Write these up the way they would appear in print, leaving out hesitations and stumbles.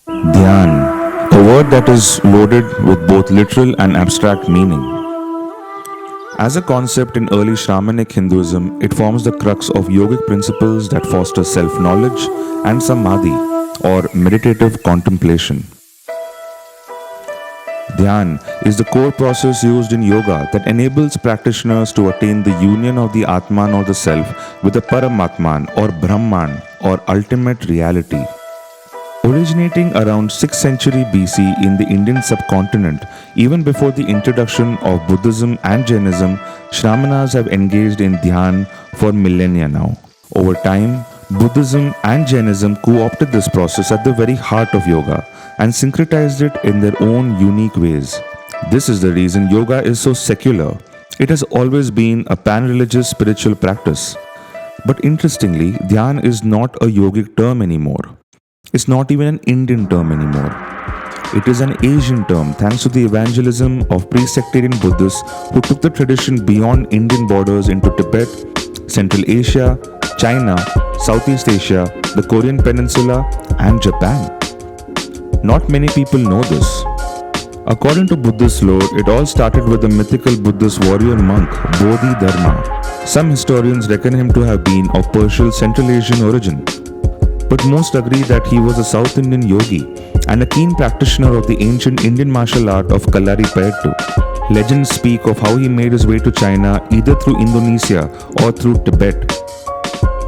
Dhyan, a word that is loaded with both literal and abstract meaning. As a concept in early Shramanic Hinduism, it forms the crux of yogic principles that foster self-knowledge and samadhi, or meditative contemplation. Dhyan is the core process used in yoga that enables practitioners to attain the union of the Atman or the Self with the Paramatman or Brahman or ultimate reality. Originating around 6th century BC in the Indian subcontinent, even before the introduction of Buddhism and Jainism, Shramanas have engaged in Dhyan for millennia now. Over time, Buddhism and Jainism co-opted this process at the very heart of yoga and syncretized it in their own unique ways. This is the reason yoga is so secular. It has always been a pan-religious spiritual practice. But interestingly, Dhyan is not a yogic term anymore. It's not even an Indian term anymore. It is an Asian term thanks to the evangelism of pre-sectarian Buddhists who took the tradition beyond Indian borders into Tibet, Central Asia, China, Southeast Asia, the Korean Peninsula, and Japan. Not many people know this. According to Buddhist lore, it all started with the mythical Buddhist warrior monk Bodhidharma. Some historians reckon him to have been of Persian Central Asian origin. But most agree that he was a South Indian yogi and a keen practitioner of the ancient Indian martial art of Kalari-Payattu. Legends speak of how he made his way to China either through Indonesia or through Tibet.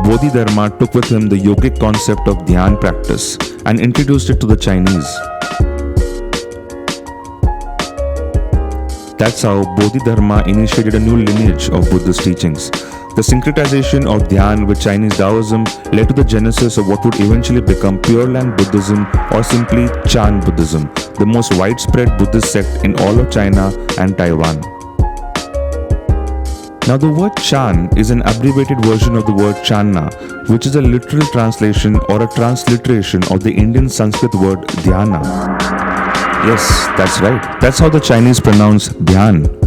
Bodhidharma took with him the yogic concept of Dhyan practice and introduced it to the Chinese. That's how Bodhidharma initiated a new lineage of Buddhist teachings. The syncretization of Dhyan with Chinese Taoism led to the genesis of what would eventually become Pure Land Buddhism or simply Chan Buddhism, the most widespread Buddhist sect in all of China and Taiwan. Now the word Chan is an abbreviated version of the word Channa, which is a literal translation or a transliteration of the Indian Sanskrit word Dhyana. Yes, that's right. That's how the Chinese pronounce Dhyan.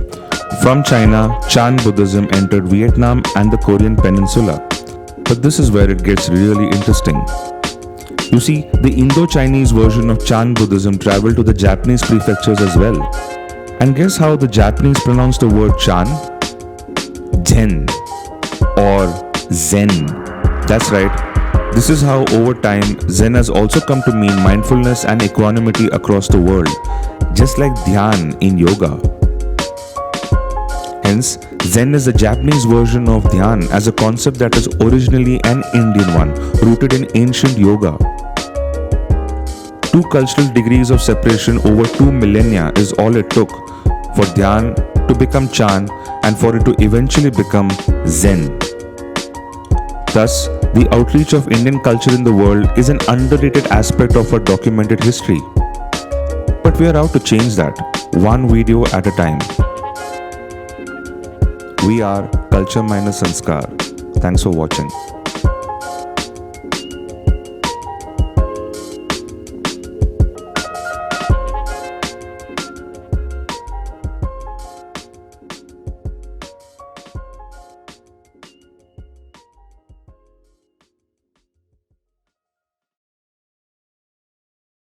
From China, Chan Buddhism entered Vietnam and the Korean Peninsula. But this is where it gets really interesting. You see, the Indo-Chinese version of Chan Buddhism traveled to the Japanese prefectures as well. And guess how the Japanese pronounce the word Chan? Zen or Zen. That's right. This is how over time Zen has also come to mean mindfulness and equanimity across the world, just like Dhyan in yoga. Hence, Zen is the Japanese version of Dhyan as a concept that is originally an Indian one, rooted in ancient yoga. Two cultural degrees of separation over 2 millennia is all it took for Dhyan to become Chan and for it to eventually become Zen. Thus, the outreach of Indian culture in the world is an underrated aspect of our documented history. But we are out to change that, one video at a time. We are Culture Minus Sanskar. Thanks for watching.